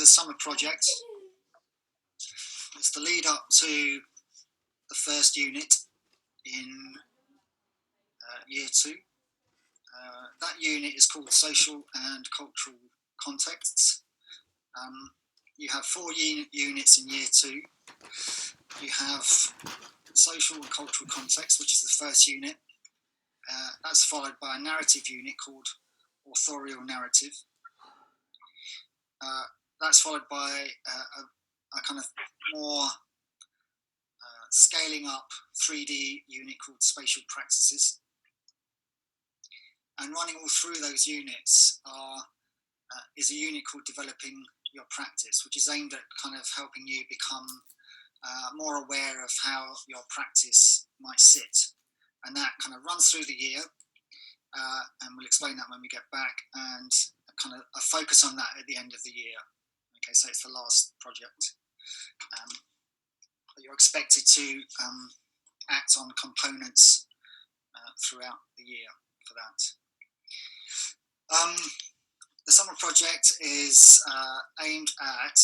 summer project. It's the lead up to the first unit in year 2. That unit is called Social and Cultural Contexts. You have 4 units in year 2. You have Social and Cultural Context, which is the first unit. That's followed by a narrative unit called Authorial Narrative. That's followed by a kind of more scaling up 3D unit called Spatial Praxis. And running all through those units is a unit called Developing Your Practice, which is aimed at kind of helping you become more aware of how your practice might sit. And that kind of runs through the year, and we'll explain that when we get back, and kind of a focus on that at the end of the year. Okay, so it's the last project. But you're expected to act on components throughout the year for that. The summer project is aimed at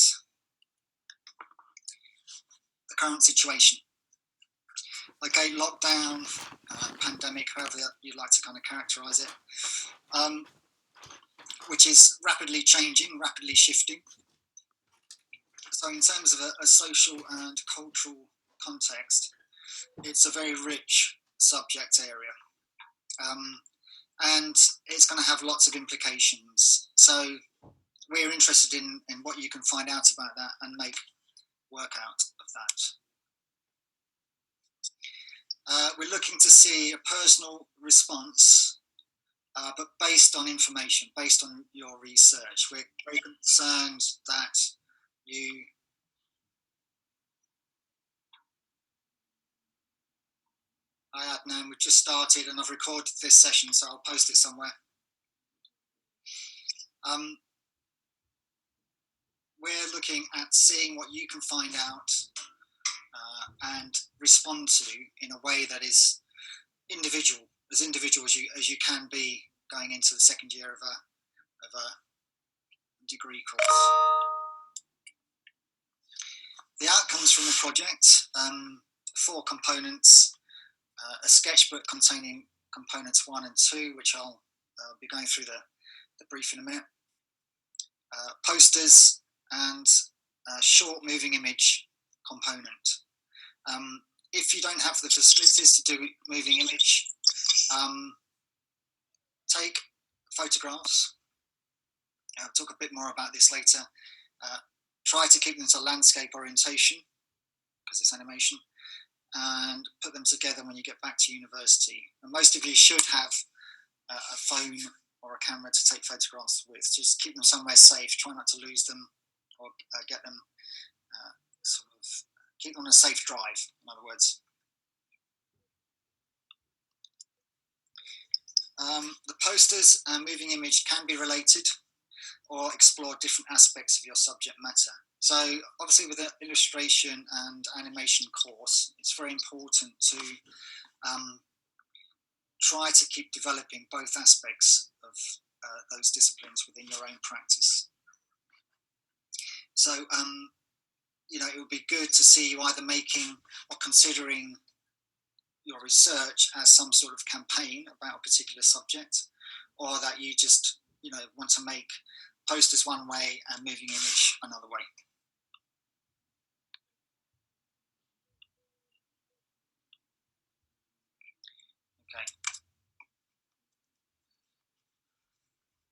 the current situation. Okay, lockdown, pandemic, however you'd like to kind of characterise it, which is rapidly changing, rapidly shifting. So in terms of a social and cultural context, it's a very rich subject area. And it's going to have lots of implications. So we're interested in what you can find out about that and make work out of that. We're looking to see a personal response, but based on information, based on your research. We're very concerned that you Hi Adnan, we've just started and I've recorded this session, so I'll post it somewhere. We're looking at seeing what you can find out and respond to in a way that is individual as you can be going into the second year of a degree course. The outcomes from the project, 4 components. A sketchbook containing components 1 and 2, which I'll be going through the brief in a minute. Posters and a short moving image component. If you don't have the facilities to do moving image, take photographs. I'll talk a bit more about this later. Try to keep them to landscape orientation, because it's animation, and put them together when you get back to university. And most of you should have a phone or a camera to take photographs with. Just keep them somewhere safe. Try not to lose them or get them keep them on a safe drive, in other words. The posters and moving image can be related or explore different aspects of your subject matter. So obviously with the illustration and animation course, it's very important to try to keep developing both aspects of those disciplines within your own practice. So, it would be good to see you either making or considering your research as some sort of campaign about a particular subject, or that you just, want to make posters one way and moving image another way. Okay.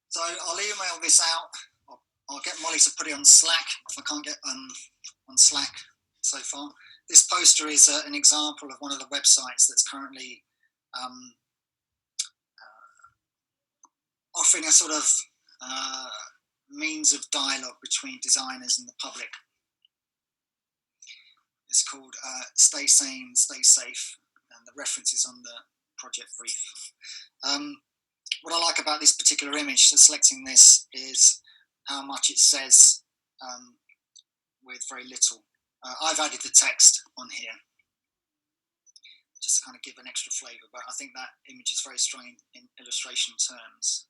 So I'll email this out. I'll get Molly to put it on Slack if I can't get on Slack so far. This poster is an example of one of the websites that's currently offering a sort of means of dialogue between designers and the public. It's called Stay Sane, Stay Safe, and the reference is on the project brief. What I like about this particular image, so selecting this, is how much it says with very little. I've added the text on here just to kind of give an extra flavour, but I think that image is very strong in illustration terms.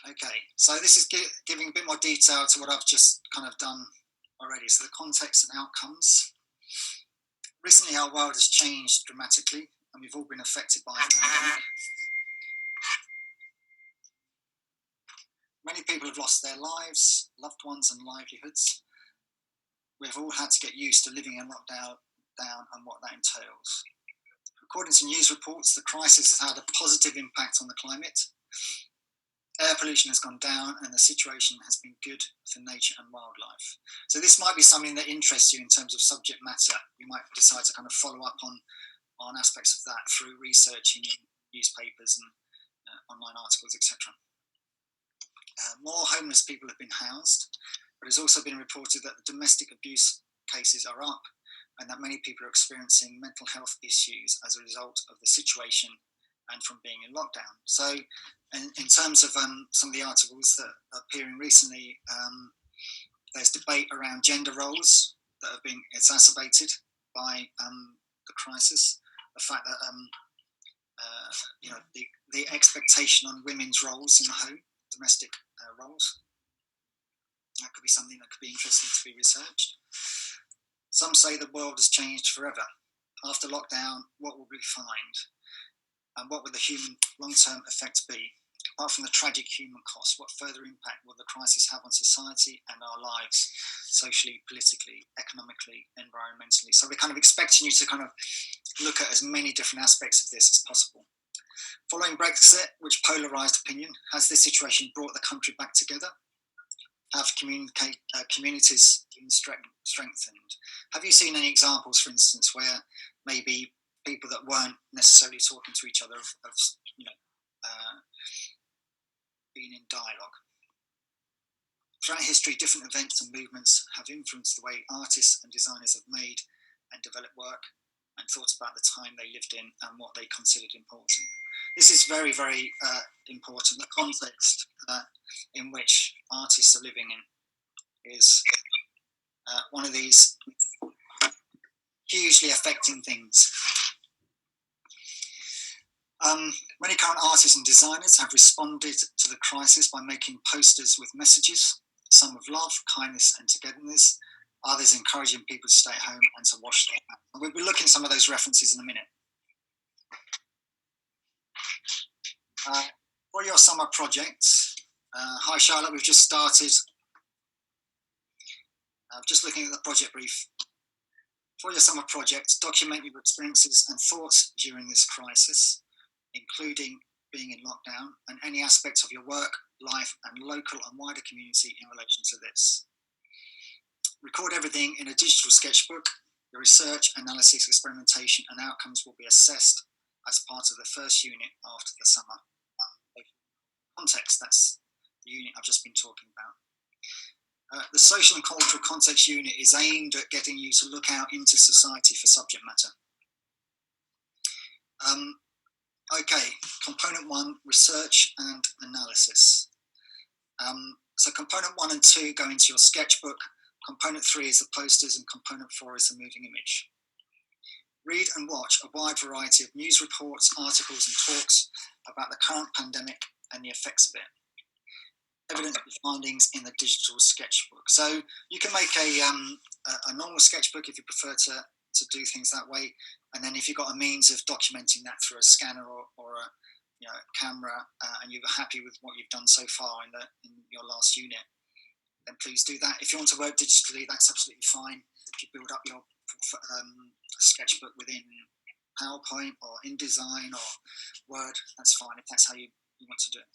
Okay, so this is giving a bit more detail to what I've just kind of done already. So the context and outcomes. Recently, our world has changed dramatically, and we've all been affected by the pandemic. Many people have lost their lives, loved ones, and livelihoods. We've all had to get used to living in lockdown and what that entails. According to news reports, the crisis has had a positive impact on the climate. Air pollution has gone down, and the situation has been good for nature and wildlife. So this might be something that interests you in terms of subject matter. You might decide to kind of follow up on aspects of that through researching in newspapers and online articles, etc. More homeless people have been housed, but it's also been reported that the domestic abuse cases are up and that many people are experiencing mental health issues as a result of the situation and from being in lockdown. So in terms of some of the articles that are appearing recently, there's debate around gender roles that have been exacerbated by the crisis. The fact that the expectation on women's roles in the home, domestic roles, that could be something that could be interesting to be researched. Some say the world has changed forever. After lockdown, what will we find? And what will the human long-term effects be? Apart from the tragic human cost, what further impact will the crisis have on society and our lives, socially, politically, economically, environmentally? So we're kind of expecting you to kind of look at as many different aspects of this as possible. Following Brexit, which polarised opinion, has this situation brought the country back together? Have communities been strengthened? Have you seen any examples, for instance, where maybe people that weren't necessarily talking to each other have been in dialogue? Throughout history, different events and movements have influenced the way artists and designers have made and developed work and thought about the time they lived in and what they considered important. This is very, very important. The context in which artists are living in is one of these hugely affecting things. Many current artists and designers have responded to the crisis by making posters with messages, some of love, kindness and togetherness, others encouraging people to stay at home and to wash their hands. We'll be looking at some of those references in a minute. For your summer projects, hi Charlotte, we've just started. Just looking at the project brief. For your summer project, document your experiences and thoughts during this crisis, including being in lockdown, and any aspects of your work, life, and local and wider community in relation to this. Record everything in a digital sketchbook. Your research, analysis, experimentation, and outcomes will be assessed as part of the first unit after the summer. Context, that's the unit I've just been talking about. The social and cultural context unit is aimed at getting you to look out into society for subject matter. Okay, component 1, research and analysis. So component 1 and 2 go into your sketchbook. Component 3 is the posters and component 4 is the moving image. Read and watch a wide variety of news reports, articles and talks about the current pandemic and the effects of it. Evidence of findings in the digital sketchbook. So you can make a normal sketchbook if you prefer to do things that way, and then if you've got a means of documenting that through a scanner or a camera, and you're happy with what you've done so far in your last unit, then please do that. If you want to work digitally, that's absolutely fine. If you build up your sketchbook within PowerPoint or InDesign or Word, that's fine if that's how you want to do it.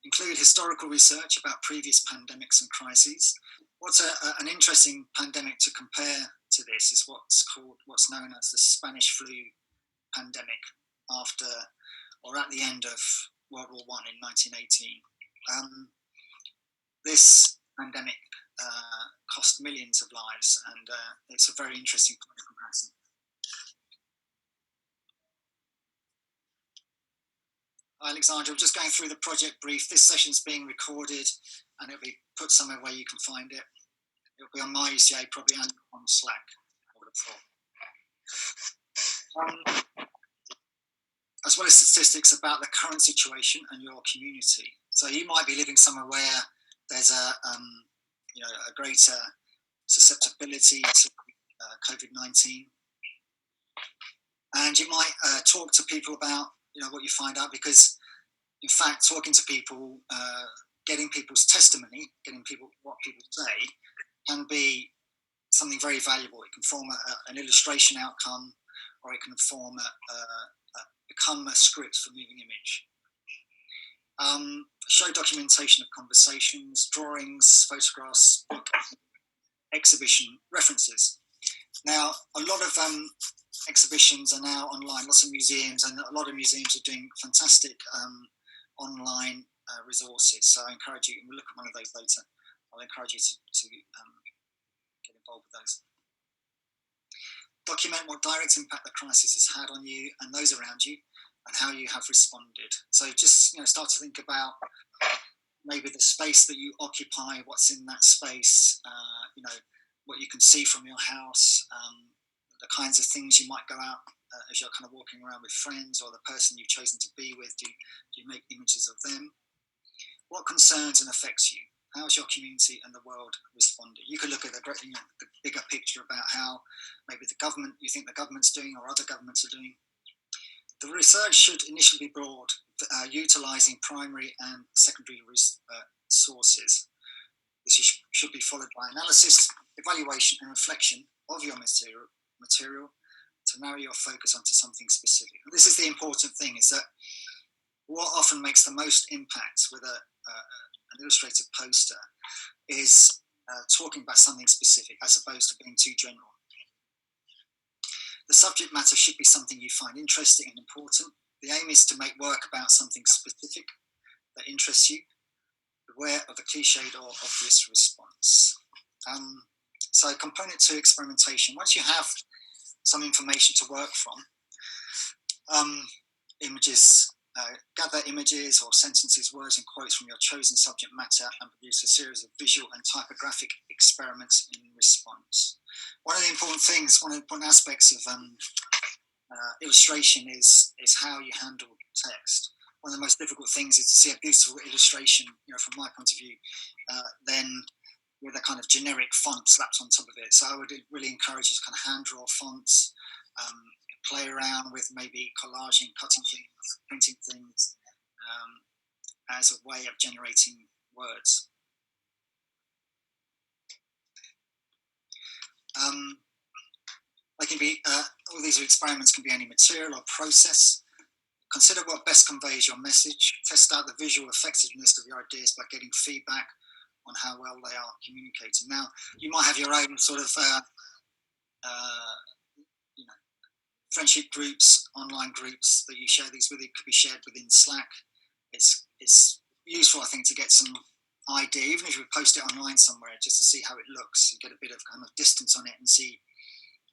Include historical research about previous pandemics and crises. What's an interesting pandemic to compare to this is what's known as the Spanish flu pandemic after or at the end of World War I in 1918. This pandemic cost millions of lives, and it's a very interesting point of comparison. Alexandra, I'm just going through the project brief. This session's being recorded and it'll be put somewhere where you can find it. It'll be on MyUCA, probably on Slack, I would have thought. as well as statistics about the current situation and your community. So you might be living somewhere where there's a greater susceptibility to COVID-19, and you might talk to people about what you find out, because in fact talking to people, getting people's testimony, getting what people say, can be something very valuable. It can form an illustration outcome, or it can become a script for moving image. Show documentation of conversations, drawings, photographs, book, exhibition references. Now, a lot of exhibitions are now online, lots of museums, and a lot of museums are doing fantastic online resources. So I encourage you, and we'll look at one of those later, I'll encourage you to get involved with those. Document what direct impact the crisis has had on you and those around you, and how you have responded. So just start to think about maybe the space that you occupy, what's in that space, what you can see from your house, the kinds of things you might go out as you're kind of walking around with friends, or the person you've chosen to be with. Do you make images of them? What concerns and affects you? How has your community and the world responded? You could look at the bigger picture about how maybe you think the government's doing, or other governments are doing. The research should initially be broad, utilising primary and secondary sources. This should be followed by analysis, evaluation and reflection of your material to narrow your focus onto something specific. And this is the important thing, is that what often makes the most impact with an illustrated poster is talking about something specific, as opposed to being too general. The subject matter should be something you find interesting and important. The aim is to make work about something specific that interests you, beware of a cliched or obvious response. So component 2, experimentation. Once you have some information to work from, gather images or sentences, words and quotes from your chosen subject matter, and produce a series of visual and typographic experiments in response. One of the important aspects of illustration is how you handle text. One of the most difficult things is to see a beautiful illustration, from my point of view, then with a kind of generic font slapped on top of it. So I would really encourage you to kind of hand draw fonts, play around with maybe collaging, cutting things, printing things, as a way of generating words. They can be, all these experiments can be any material or process. Consider what best conveys your message. Test out the visual effectiveness of your ideas by getting feedback on how well they are communicating. Now, you might have your own sort of friendship groups, online groups that you share these with. It could be shared within Slack. It's useful, I think, to get some idea, even if you post it online somewhere, just to see how it looks. You get a bit of kind of distance on it and see,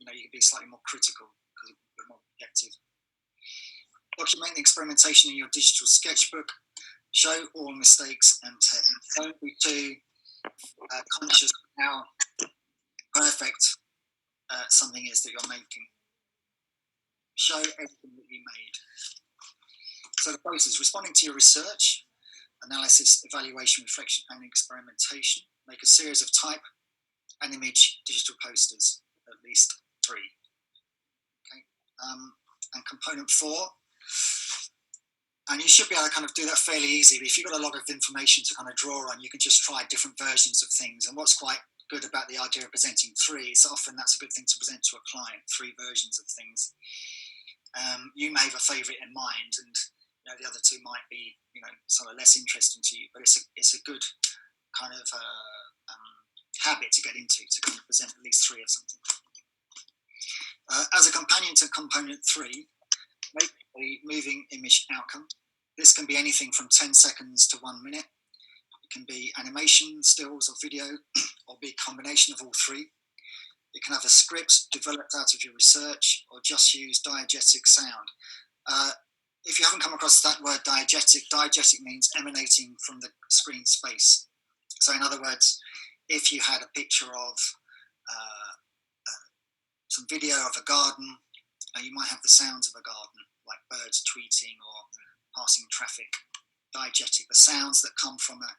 you can be slightly more critical, because it's a bit more objective. Document the experimentation in your digital sketchbook. Show all mistakes and tests. Don't be too conscious of how perfect something is that you're making. Show everything that you made. So the process: responding to your research, analysis, evaluation, reflection, and experimentation. Make a series of type and image digital posters, at least 3. Okay, and component 4. And you should be able to kind of do that fairly easily. If you've got a lot of information to kind of draw on, you can just try different versions of things. And what's quite good about the idea of presenting 3 is often that's a good thing to present to a client, 3 versions of things. You may have a favourite in mind, and the other 2 might be, sort of less interesting to you. But it's a good kind of habit to get into, to kind of present at least 3 of something. As a companion to component 3, make a moving image outcome. This can be anything from 10 seconds to 1 minute. It can be animation, stills, or video, or be a combination of all 3. It can have a script developed out of your research, or just use diegetic sound. If you haven't come across that word diegetic means emanating from the screen space. So in other words, if you had a picture of some video of a garden, you might have the sounds of a garden, like birds tweeting or passing traffic, diegetic, the sounds that come from a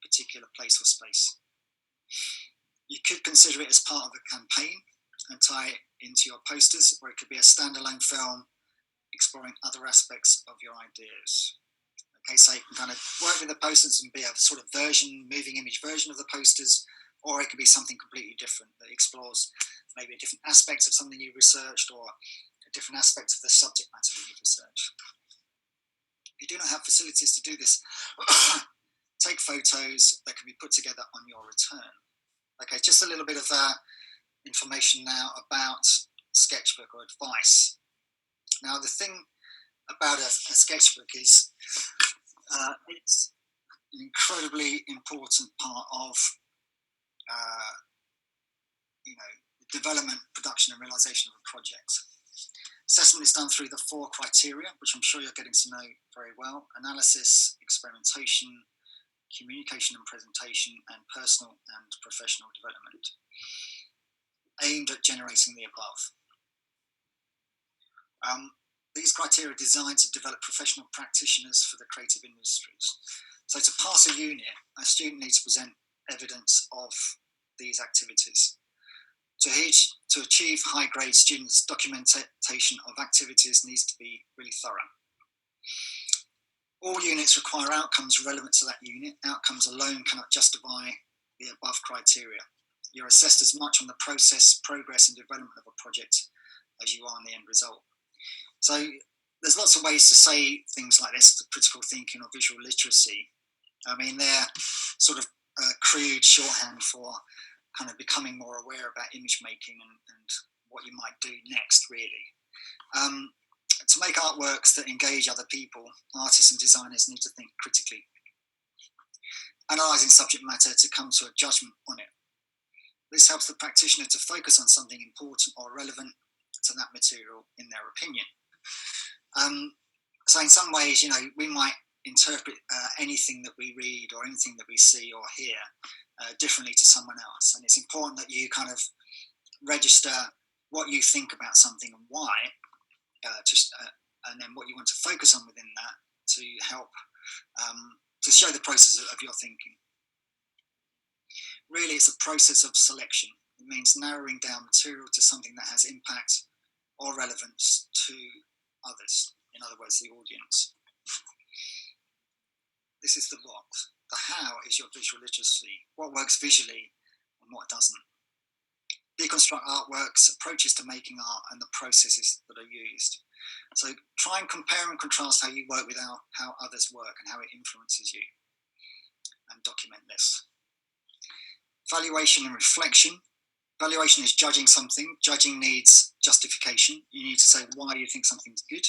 particular place or space. You could consider it as part of a campaign and tie it into your posters, or it could be a standalone film exploring other aspects of your ideas. Okay, so you can kind of work with the posters and be a sort of moving image version of the posters, or it could be something completely different that explores maybe a different aspect of something you researched or a different aspect of the subject matter that you've researched. If you do not have facilities to do this, take photos that can be put together on your return. Okay, just a little bit of information now about sketchbook or advice. Now, the thing about a sketchbook is it's an incredibly important part of the development, production, and realization of a project. Assessment is done through the 4 criteria, which I'm sure you're getting to know very well: analysis, experimentation, communication and presentation, and personal and professional development, aimed at generating the above. These criteria are designed to develop professional practitioners for the creative industries. So to pass a unit, a student needs to present evidence of these activities. To achieve high grade, students' documentation of activities needs to be really thorough. All units require outcomes relevant to that unit. Outcomes alone cannot justify the above criteria. You're assessed as much on the process, progress, and development of a project as you are on the end result. So there's lots of ways to say things like this, the critical thinking or visual literacy. I mean, they're sort of crude shorthand for kind of becoming more aware about image making and what you might do next, really. To make artworks that engage other people, artists and designers need to think critically, analysing subject matter to come to a judgment on it. This helps the practitioner to focus on something important or relevant to that material in their opinion. So in some ways, we might interpret anything that we read or anything that we see or hear differently to someone else. And it's important that you kind of register what you think about something and why, and then what you want to focus on within that to help to show the process of your thinking. Really, it's a process of selection. It means narrowing down material to something that has impact or relevance to others, in other words, the audience. This is the what. The how is your visual literacy. What works visually and what doesn't. Deconstruct artworks, approaches to making art, and the processes that are used. So try and compare and contrast how you work with how others work and how it influences you, and document this. Valuation and reflection. Valuation is judging something. Judging needs justification. You need to say why you think something's good.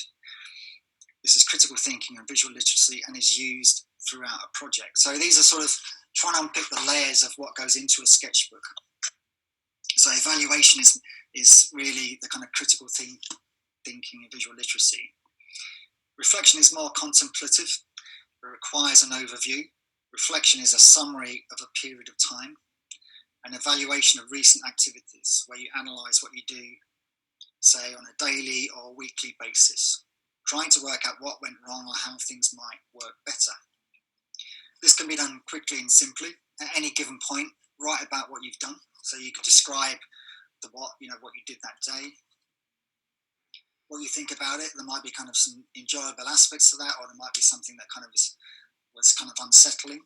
This is critical thinking and visual literacy and is used throughout a project. So these are sort of trying to unpick the layers of what goes into a sketchbook. So evaluation is really the kind of critical thinking and visual literacy. Reflection is more contemplative. It requires an overview. Reflection is a summary of a period of time. An evaluation of recent activities where you analyse what you do, say, on a daily or weekly basis, trying to work out what went wrong or how things might work better. This can be done quickly and simply. At any given point, write about what you've done. So you could describe what you did that day, what you think about it. There might be kind of some enjoyable aspects to that, or there might be something that kind of was kind of unsettling.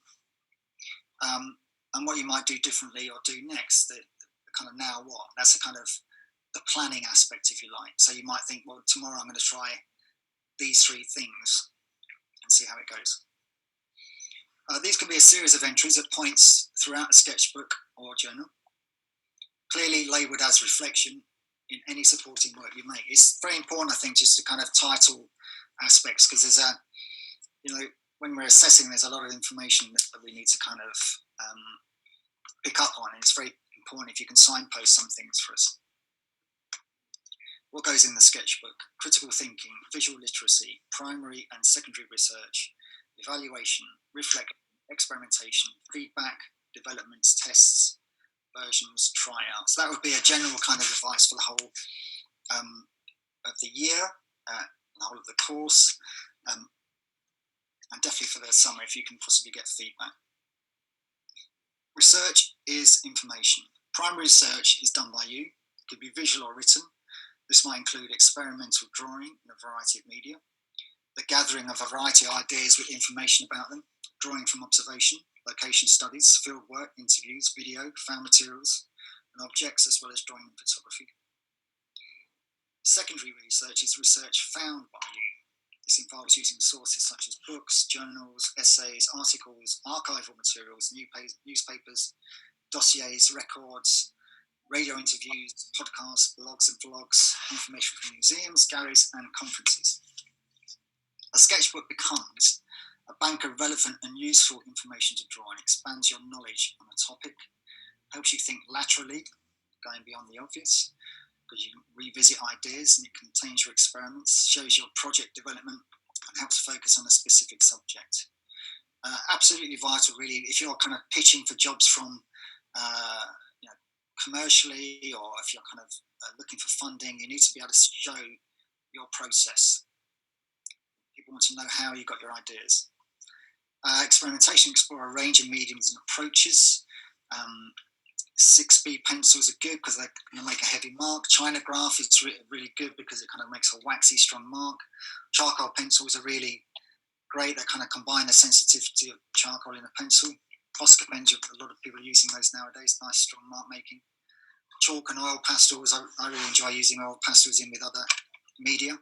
And what you might do differently or do next, the kind of now what. That's a kind of the planning aspect, if you like. So you might think, well, tomorrow I'm going to try these 3 things and see how it goes. These can be a series of entries at points throughout a sketchbook or journal, clearly labelled as reflection in any supporting work you make. It's very important, I think, just to kind of title aspects, because there's when we're assessing, there's a lot of information that we need to kind of pick up on, and it's very important if you can signpost some things for us. What goes in the sketchbook? Critical thinking, visual literacy, primary and secondary research, evaluation, reflection, experimentation, feedback, developments, tests, versions, tryouts. That would be a general kind of advice for the whole of the year. the whole of the course, and definitely for the summer if you can possibly get feedback. Research is information. Primary research is done by you. It could be visual or written. This might include experimental drawing in a variety of media, the gathering of a variety of ideas with information about them, drawing from observation, location studies, field work, interviews, video, found materials and objects, as well as drawing and photography. Secondary research is research found by you. This involves using sources such as books, journals, essays, articles, archival materials, newspapers, dossiers, records, radio interviews, podcasts, blogs and vlogs, information from museums, galleries and conferences. A sketchbook becomes a bank of relevant and useful information to draw and expands your knowledge on a topic, helps you think laterally, going beyond the obvious, because you can revisit ideas and it contains your experiments, shows your project development and helps focus on a specific subject. Absolutely vital, really, if you're kind of pitching for jobs from commercially, or if you're kind of looking for funding, you need to be able to show your process. People want to know how you got your ideas. Experimentation, explore a range of mediums and approaches. 6B pencils are good because they can make a heavy mark. China graph is really good because it kind of makes a waxy, strong mark. Charcoal pencils are really great. They kind of combine the sensitivity of charcoal in a pencil. Posca pens, a lot of people are using those nowadays. Nice, strong mark making. Chalk and oil pastels, I really enjoy using oil pastels in with other media.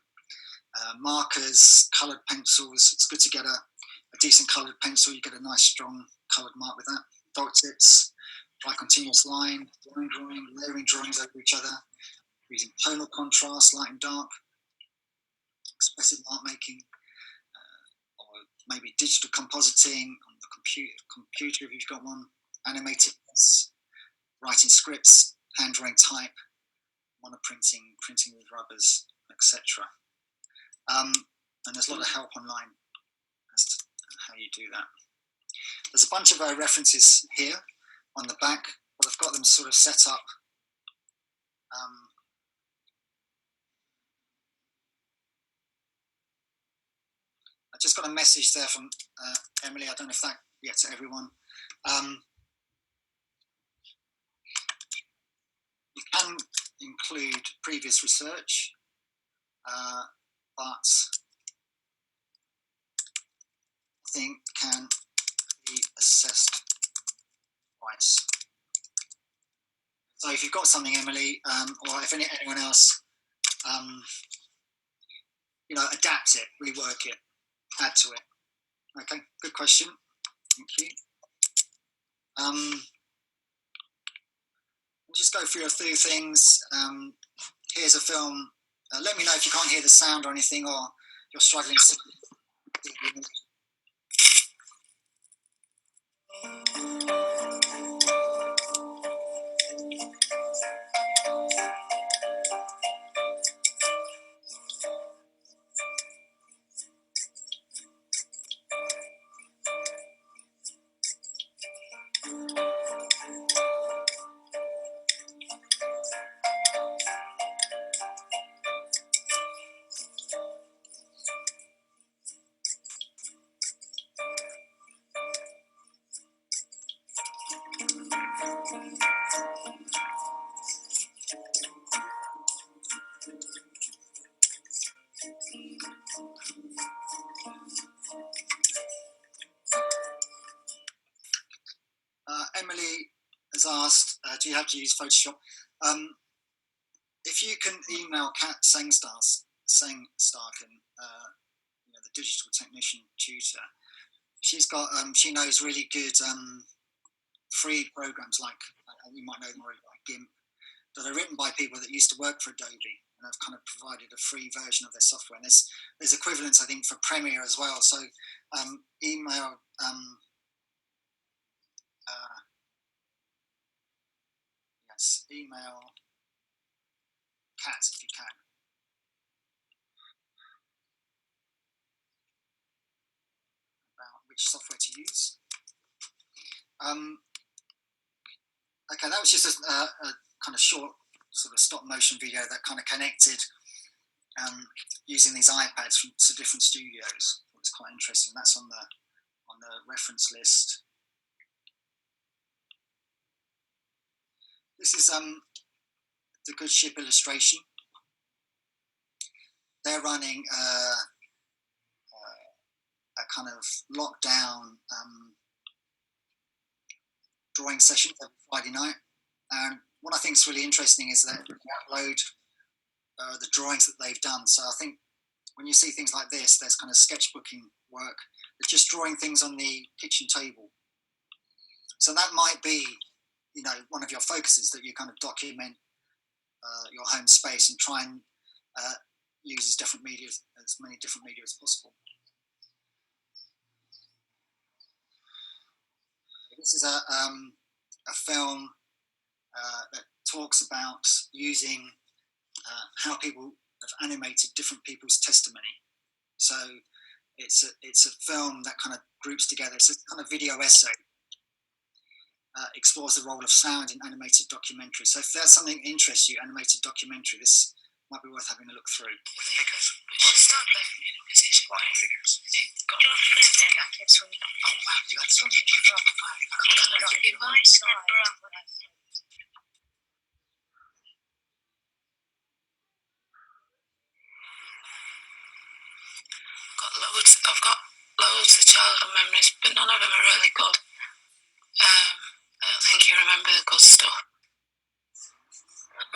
Markers, coloured pencils, it's good to get a decent coloured pencil. You get a nice, strong coloured mark with that. Dot tips, apply continuous line, drawing, layering drawings over each other, using tonal contrast, light and dark, expressive mark making, or maybe digital compositing on the computer if you've got one, animated writing scripts, hand drawing type, monoprinting, printing with rubbers, etc. And there's a lot of help online as to how you do that. There's a bunch of references here on the back, but I've got them sort of set up. I just got a message there from Emily. I don't know if that gets to everyone. You can include previous research, but I think can be assessed twice. So if you've got something, Emily, or if anyone else, adapt it, rework it, add to it. Okay, good question. Thank you. I'll just go through a few things. Here's a film. Let me know if you can't hear the sound or anything, or you're struggling. Emily has asked, do you have to use Photoshop? If you can email Kat Sengstarken, the digital technician tutor, she's got, she knows really good free programs like, you might know them already, like GIMP, that are written by people that used to work for Adobe and have kind of provided a free version of their software. And there's equivalents, I think, for Premiere as well. So email email Kat if you can. About which software to use. Okay, that was just a kind of short sort of stop motion video that kind of connected using these iPads from to different studios. It's quite interesting. That's on the reference list. This is the Good Ship illustration. They're running a kind of lockdown drawing session every Friday night. And what I think is really interesting is that you upload the drawings that they've done. So I think when you see things like this, there's kind of sketchbooking work. It's just drawing things on the kitchen table. So that might be, one of your focuses, that you kind of document your home space and try and use as many different media as possible. This is a film that talks about using how people have animated different people's testimony. So it's a film that kind of groups together. It's a kind of video essay. Explores the role of sound in animated documentary. So if that's something that interests you, animated documentary, this might be worth having a look through. With figures. Start left in a position. What figures? Got a lot of figures. Oh wow, you got something from I've got loads of childhood memories, but none of them are really good. I don't think you remember the good stuff.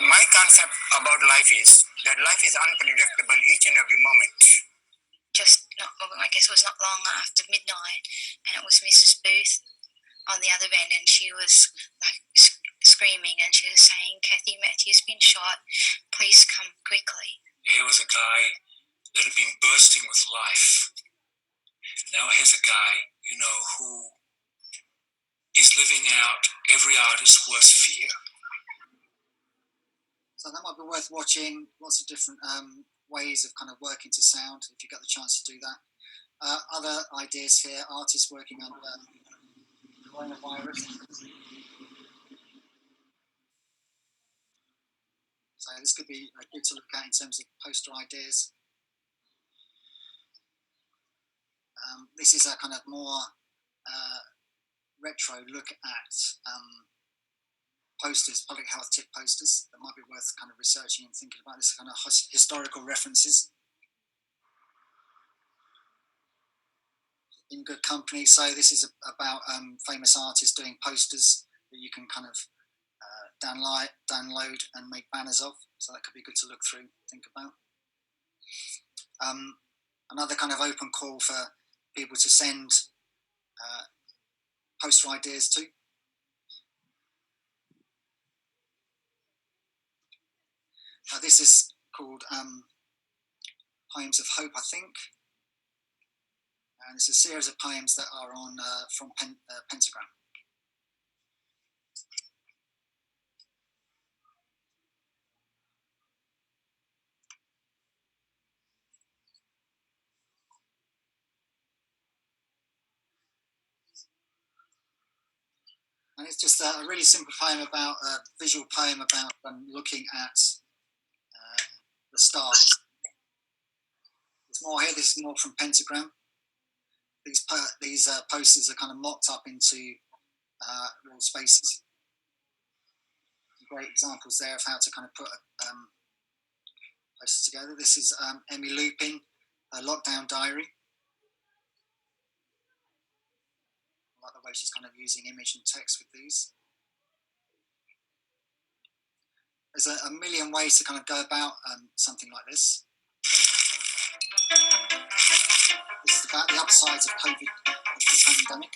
My concept about life is that life is unpredictable each and every moment. I guess it was not long after midnight, and it was Mrs. Booth on the other end, and she was like screaming, and she was saying, "Kathy Matthews been shot. Please come quickly." Here was a guy that had been bursting with life. Now here's a guy, who is living out every artist's worst fear. So that might be worth watching. Lots of different ways of kind of working to sound, if you get the chance to do that. Other ideas here, artists working on coronavirus. So this could be good to look at in terms of poster ideas. This is a kind of more retro look at posters, public health tip posters, that might be worth kind of researching and thinking about. This kind of historical references. In good company. So this is about famous artists doing posters that you can kind of download and make banners of. So that could be good to look through, think about. Another kind of open call for people to send poster ideas to. This is called Poems of Hope, I think. And it's a series of poems that are on from Pentagram. And it's just a really simple poem about a visual poem about looking at the stars. There's more here. This is more from Pentagram. These posters are kind of mocked up into real spaces. Great examples there of how to kind of put posters together. This is Emmy Lupin, Lockdown Diary. I like the way she's kind of using image and text with these. There's a million ways to kind of go about something like this. This is about the upsides of COVID, of the pandemic.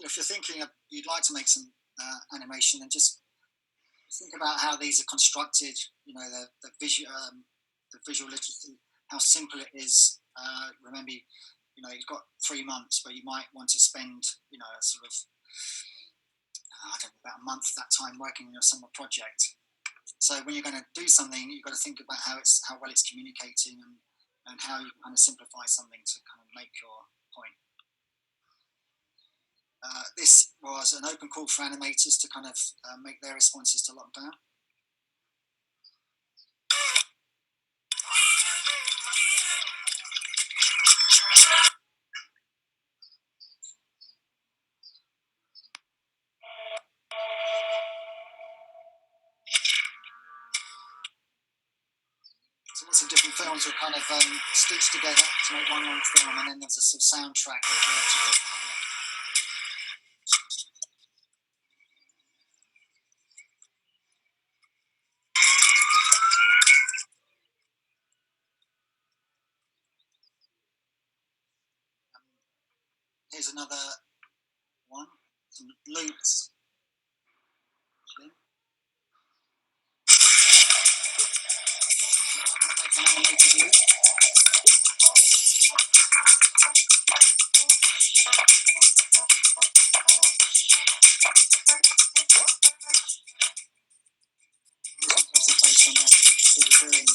If you're thinking you'd like to make some animation, then just think about how these are constructed. The visual literacy, how simple it is. Remember, you've got 3 months, but you might want to spend, a sort of I don't know, about a month that time working on your summer project. So when you're going to do something, you've got to think about how well it's communicating and how you kind of simplify something to kind of make your point. This was an open call for animators to kind of make their responses to lockdown. So lots of different films were kind of stitched together to make one long film, and then there's a sort of soundtrack that works across the whole lot. Here's another one, some loops. Make an animated loop. This is obviously based on what we were doing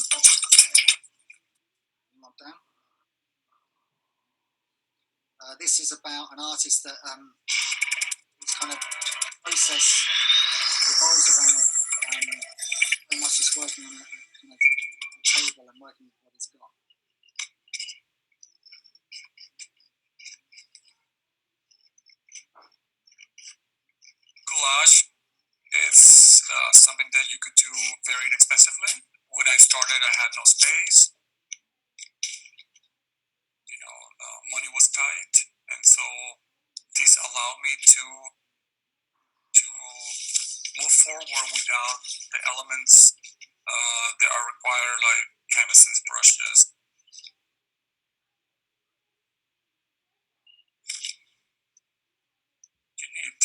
in lockdown. This is about an artist that his kind of process revolves around very much just working on a kind of table and working with what he's got. Collage is something that you could do very inexpensively. When I started, I had no space. Money was tight, and so this allowed me to move forward without the elements that are required, like canvases, brushes. You need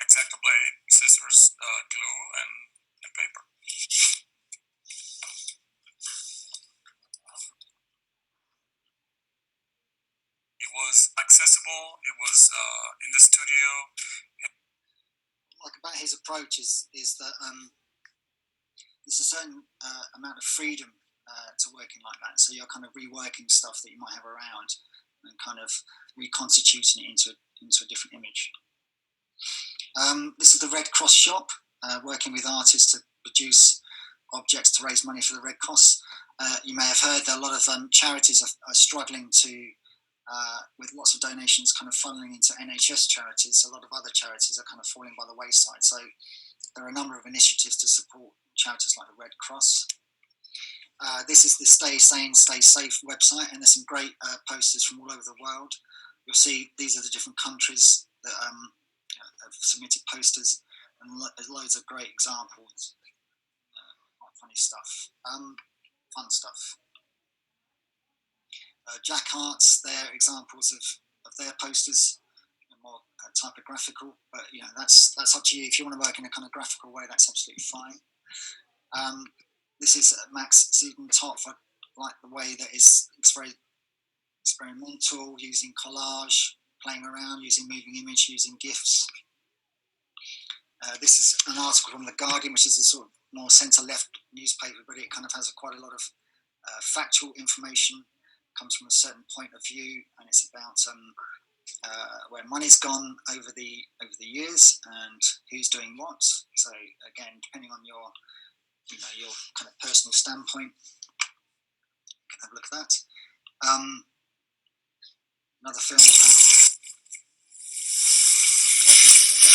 X-Acto blade, scissors, glue, and paper. It was accessible. It was in the studio. Like about his approach is that there's a certain amount of freedom to working like that. So you're kind of reworking stuff that you might have around and kind of reconstituting it into a different image. This is the Red Cross shop, working with artists to produce objects to raise money for the Red Cross. You may have heard that a lot of charities are struggling to, with lots of donations kind of funneling into NHS charities. A lot of other charities are kind of falling by the wayside. So there are a number of initiatives to support charities like the Red Cross. This is the Stay Sane, Stay Safe website, and there's some great posters from all over the world. You'll see these are the different countries that have submitted posters, and there's loads of great examples, funny stuff, fun stuff. Jack Arts, they're examples of their posters, more typographical, but that's up to you. If you want to work in a kind of graphical way, that's absolutely fine. This is Max Siedentopf. I like the way that it's very experimental, using collage, playing around, using moving image, using GIFs. This is an article from The Guardian, which is a sort of more centre-left newspaper, but it kind of has quite a lot of factual information, comes from a certain point of view, and it's about where money's gone over the years and who's doing what. So again, depending on your kind of personal standpoint, you can have a look at that. Another film about working together.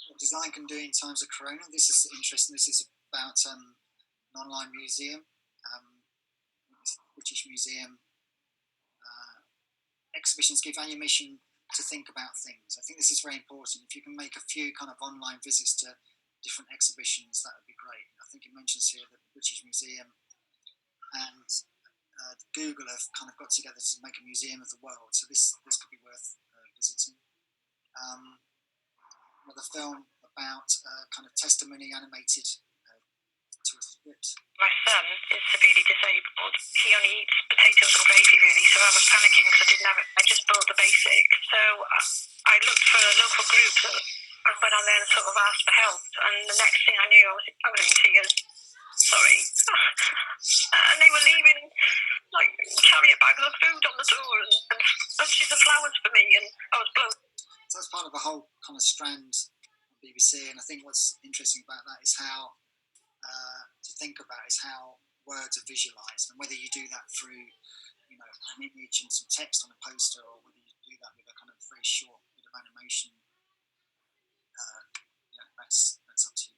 What design can do in times of Corona. This is interesting. This is about an online museum, British Museum. Exhibitions give animation to think about things. I think this is very important. If you can make a few kind of online visits to different exhibitions, that would be great. I think it mentions here the British Museum and Google have kind of got together to make a museum of the world, so this could be worth visiting. Another film about kind of testimony animated to a script. My son is severely disabled. He only eats potatoes and gravy, really, so I was panicking because I didn't have it. I just bought the basics. So I looked for a local group and went on there and sort of asked for help. And the next thing I knew, I was in tears. Sorry. And they were leaving, like, carrier bags of food on the door and bunches of flowers for me, and I was blown. So that's part of the whole kind of strand of BBC, and I think what's interesting about that is how to think about is how words are visualised, and whether you do that through, you know, an image and some text on a poster, or whether you do that with a kind of very short bit of animation. That's up to you.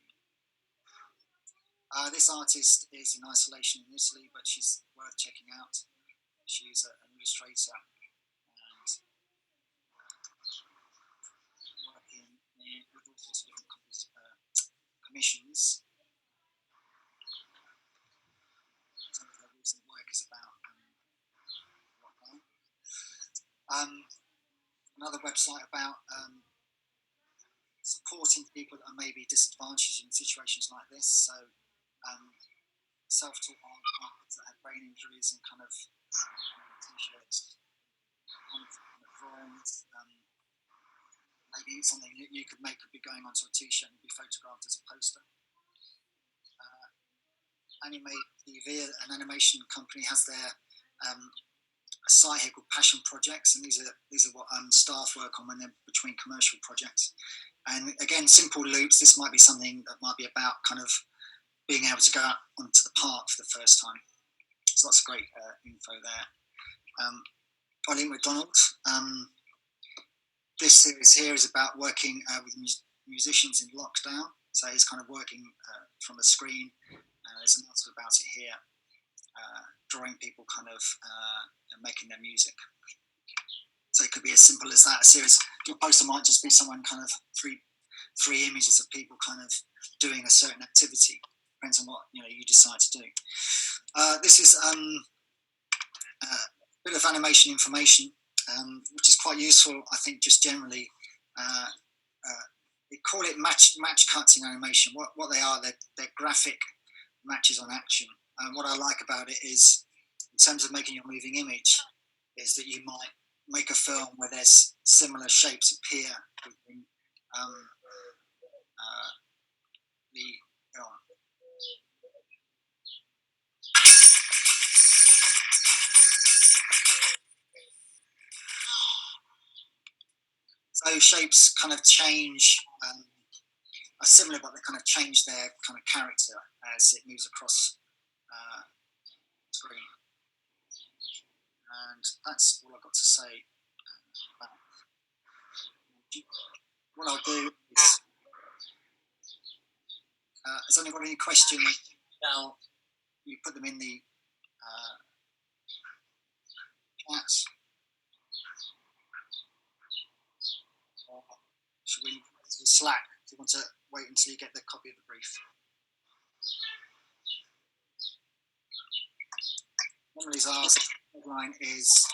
This artist is in isolation in Italy, but she's worth checking out. She's an illustrator and working with all sorts of different commissions. Some of her recent work is about another website about supporting people that are maybe disadvantaged in situations like this. So self-taught artists that have brain injuries and kind of t-shirts, kind of drawings. Maybe something you could make could be going onto a t-shirt and be photographed as a poster. Animate TV, an animation company, has their a site here called Passion Projects, and these are what staff work on when they're between commercial projects. And again, simple loops. This might be something that might be about kind of being able to go out onto the park for the first time. So that's great info there. Ollie McDonald. This series here is about working with musicians in lockdown. So he's kind of working from a screen. There's an article about it here, drawing people kind of making their music. So it could be as simple as that. A series, your poster might just be someone kind of three images of people kind of doing a certain activity. Depends on what you decide to do. This is a bit of animation information, which is quite useful, I think, just generally. We call it match cuts in animation. What they are, they're graphic matches on action. And what I like about it is, in terms of making your moving image, is that you might make a film where there's similar shapes appear within the film. So shapes kind of change, are similar, but they kind of change their kind of character as it moves across screen. And that's all I've got to say about it. What I'll do is, has anyone got any questions? Now, you put them in the chat. Or should we to Slack? Do you want to wait until you get the copy of the brief? Emily's asked, the deadline is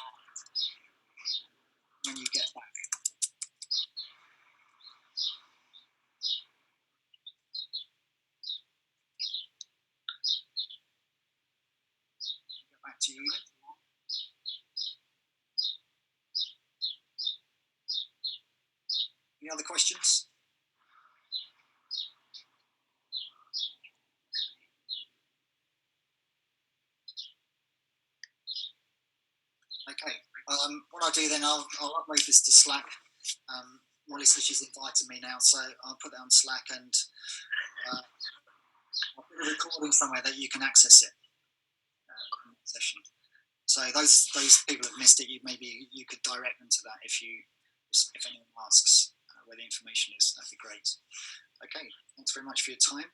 when you get back. Get back to you. Any other questions? Okay. What I'll do then, I'll upload this to Slack. Molly says she's invited me now, so I'll put that on Slack, and I'll put a recording somewhere that you can access it. Session. So those people have missed it. Maybe you could direct them to that if anyone asks where the information is. That'd be great. Okay. Thanks very much for your time.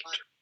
Bye.